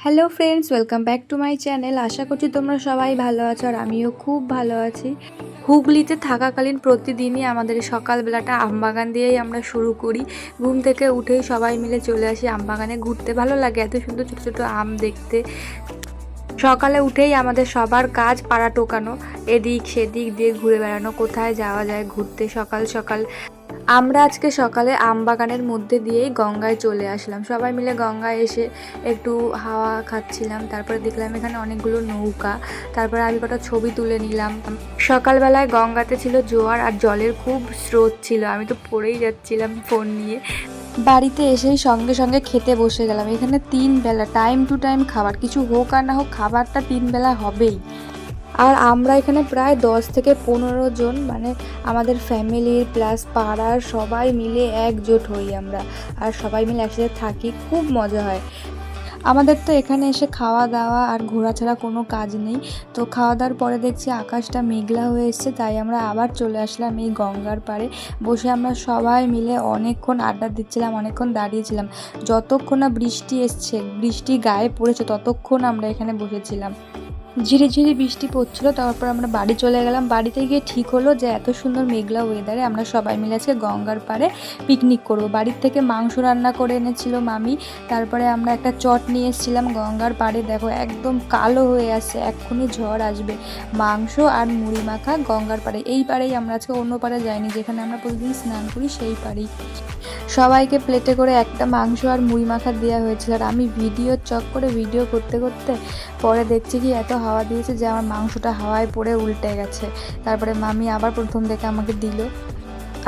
Hello friends, welcome back to my channel. আশা করছি তোমরা সবাই ভালো আছো আর আমিও খুব ভালো আছি। হুগলিতে থাকাকালীন প্রতিদিনই আমাদের সকালবেলাটা আমবাগান দিয়েই আমরা শুরু করি। ঘুম থেকে উঠেই সবাই মিলে চলে আসি আমবাগানে ঘুরতে। ভালো লাগে এত সুন্দর ছোটো ছোটো আম দেখতে। সকালে উঠেই আমাদের সবার কাজ পাড়া টোকানো, এদিক সেদিক দিয়ে ঘুরে বেড়ানো, কোথায় যাওয়া যায় ঘুরতে সকাল সকাল। আমরা আজকে সকালে আমবাগানের মধ্যে দিয়েই গঙ্গায় চলে আসলাম। সবাই মিলে গঙ্গায় এসে একটু হাওয়া খাচ্ছিলাম। তারপরে দেখলাম এখানে অনেকগুলো নৌকা। তারপরে আমি কটা ছবি তুলে নিলাম। সকালবেলায় গঙ্গাতে ছিল জোয়ার আর জলের খুব স্রোত ছিল, আমি তো পড়েই যাচ্ছিলাম ফোন নিয়ে। বাড়িতে এসেই সঙ্গে সঙ্গে খেতে বসে গেলাম। এখানে 3 বেলা টাইম টু টাইম খাবার, কিছু হোক আর না হোক খাবারটা 3 বেলা হবেই। আর আমরা এখানে প্রায় 10 থেকে 15 জন, মানে আমাদের ফ্যামিলির প্লাস পাড়ার সবাই মিলে একজোট হই আমরা, আর সবাই মিলে একসাথে থাকি, খুব মজা হয়। আমাদের তো এখানে এসে খাওয়া দাওয়া আর ঘোরা ছাড়া কোনো কাজ নেই। তো খাওয়া দাওয়ার পরে দেখছি আকাশটা মেঘলা হয়ে এসছে, তাই আমরা আবার চলে আসলাম এই গঙ্গার পাড়ে। বসে আমরা সবাই মিলে অনেকক্ষণ আড্ডা দিচ্ছিলাম, অনেকক্ষণ দাঁড়িয়েছিলাম। যতক্ষণ না বৃষ্টি এসছে, বৃষ্টি গায়ে পড়েছে, ততক্ষণ আমরা এখানে বসেছিলাম। ঝিরিঝিরি বৃষ্টি পড়ছিল। তারপর আমরা বাড়ি চলে গেলাম। বাড়িতে গিয়ে ঠিক হলো যে এত সুন্দর মেঘলা ওয়েদারে আমরা সবাই মিলে আজকে গঙ্গার পাড়ে পিকনিক করব। বাড়ির থেকে মাংস রান্না করে এনেছিল মামি। তারপরে আমরা একটা চট নিয়ে এসেছিলাম। গঙ্গার পাড়ে দেখো একদম কালো হয়ে আসছে, এক্ষুনি ঝড় আসবে। মাংস আর মুড়ি মাখা গঙ্গার পাড়ে। এই পাড়েই আমরা আজকে অন্য পাড়ে যাইনি, যেখানে আমরা প্রতিদিন স্নান করি সেই পাড়েই। সবাইকে প্লেটে করে একটা মাংস আর মুড়ি মাখা দেওয়া হয়েছিল। আর আমি ভিডিও করতে করতে পরে দেখছি কি এত হাওয়া দিয়েছে যে আমার মাংসটা হাওয়ায় পড়ে উল্টে গেছে। তারপরে মামি আবার প্রথম থেকে আমাকে দিল।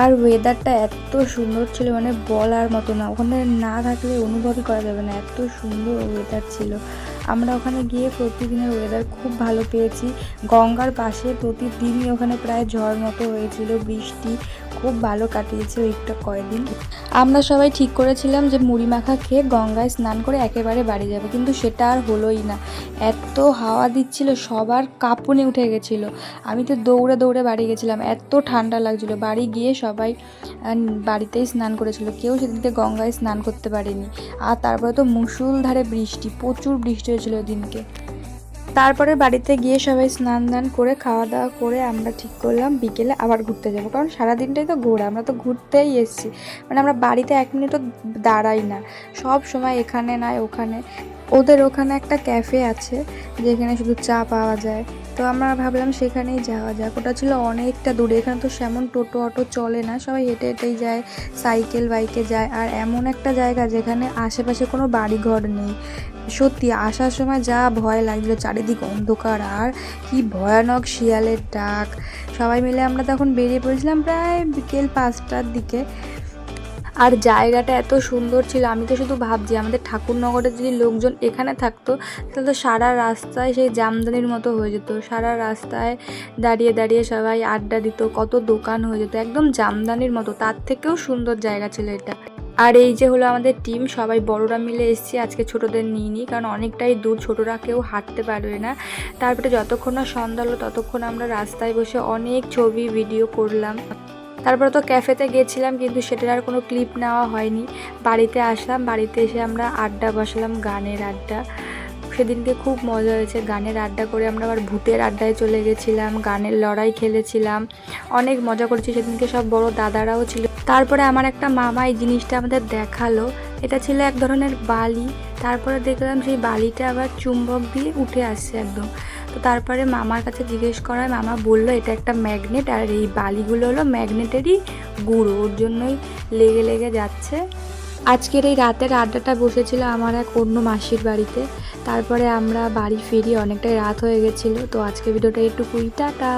আর ওয়েদারটা এত সুন্দর ছিল, মানে বলার মতো না, ওখানে না থাকলে অনুভবই করা যাবে না, এত সুন্দর ওয়েদার ছিল। আমরা ওখানে গিয়ে প্রতিদিনের ওয়েদার খুব ভালো পেয়েছি। গঙ্গার পাশে প্রতিদিনই ওখানে প্রায় ঝড় মতো হয়েছিল, বৃষ্টি খুব ভালো কাটিয়েছে ওইটা কয়েকদিন। আমরা সবাই ঠিক করেছিলাম যে মুড়ি মাখা খেয়ে গঙ্গায় স্নান করে একেবারে বাড়ি যাবো, কিন্তু সেটা আর হলোই না। এত হাওয়া দিচ্ছিল, সবার কাঁপুনি উঠে গেছিলো। আমি তো দৌড়ে দৌড়ে বাড়ি গেছিলাম, এত ঠান্ডা লাগছিল। বাড়ি গিয়ে সবাই বাড়িতেই স্নান করেছিল, কেউ সেদিনকে গঙ্গায় স্নান করতে পারেনি। আর তারপরে তো মুষলধারে বৃষ্টি, প্রচুর বৃষ্টি হয়েছিল ওদিনকে। তারপরে বাড়িতে গিয়ে সবাই স্নান দান করে খাওয়া দাওয়া করে আমরা ঠিক করলাম বিকেলে আবার ঘুরতে যাবো, কারণ সারাদিনটাই তো ঘোরা, আমরা তো ঘুরতেই এসেছি। মানে আমরা বাড়িতে 1 মিনিটও দাঁড়াই না, সব সময় এখানে নয় ওখানে। ওদের ওখানে একটা ক্যাফে আছে যেখানে শুধু চা পাওয়া যায়, তো আমরা ভাবলাম সেখানেই যাওয়া যাক। ওটা ছিল অনেকটা দূরে, এখানে তো সেমন টোটো অটো চলে না, সবাই হেঁটে হেঁটেই যায়, সাইকেল বাইকে যায়। আর এমন একটা জায়গা যেখানে আশেপাশে কোনো বাড়িঘর নেই। সত্যি আসার সময় যা ভয় লাগছিলো, চারিদিক অন্ধকার আর কি ভয়ানক শিয়ালের ডাক। সবাই মিলে আমরা তখন বেরিয়ে পড়েছিলাম প্রায় বিকেল 5টার দিকে। আর জায়গাটা এত সুন্দর ছিল, আমি তো শুধু ভাবছি আমাদের ঠাকুরনগরের যদি লোকজন এখানে থাকতো তাহলে তো সারা রাস্তায় সেই জামদানির মতো হয়ে যেত। সারা রাস্তায় দাঁড়িয়ে দাঁড়িয়ে সবাই আড্ডা দিত, কত দোকান হয়ে যেত, একদম জামদানির মতো। তার থেকেও সুন্দর জায়গা ছিল এটা। আর এই যে হলো আমাদের টিম, সবাই বড়রা মিলে এসেছি আজকে, ছোটদের নিইনি, কারণ অনেকটাই দূর, ছোটরা কেউ হাঁটতে পারবে না। তারপরে যতক্ষণ না সন্ধ্যা হলো ততক্ষণ আমরা রাস্তায় বসে অনেক ছবি ভিডিও করলাম। তারপরে তো ক্যাফেতে গেছিলাম, কিন্তু সেটার আর কোনো ক্লিপ নেওয়া হয়নি। বাড়িতে আসলাম, বাড়িতে এসে আমরা আড্ডা বসালাম, গানের আড্ডা। সেদিনকে খুব মজা হয়েছে, গানের আড্ডা করে আমরা আবার ভূতের আড্ডায় চলে গেছিলাম, গানের লড়াই খেলেছিলাম, অনেক মজা করেছি সেদিনকে। সব বড় দাদারাও ছিল। তারপরে আমার একটা মামা এই জিনিসটা আমাদের দেখালো, এটা ছিল এক ধরনের বালি। তারপরে দেখলাম সেই বালিটা আবার চুম্বক দিয়ে উঠে আসছে একদম। তো তারপরে মামার কাছে জিজ্ঞেস করায় মামা বলল এটা একটা ম্যাগনেট, আর এই বালিগুলো হলো ম্যাগনেটেরই গুঁড়ো, ওর জন্যই লেগে লেগে যাচ্ছে। আজকের এই রাতের আড্ডাটা বসেছিল আমার এক অন্য মাসির বাড়িতে। তারপরে আমরা বাড়ি ফিরি, অনেকটাই রাত হয়ে গেছিলো। তো আজকে ভিডিওটা একটুকুই, টাটা।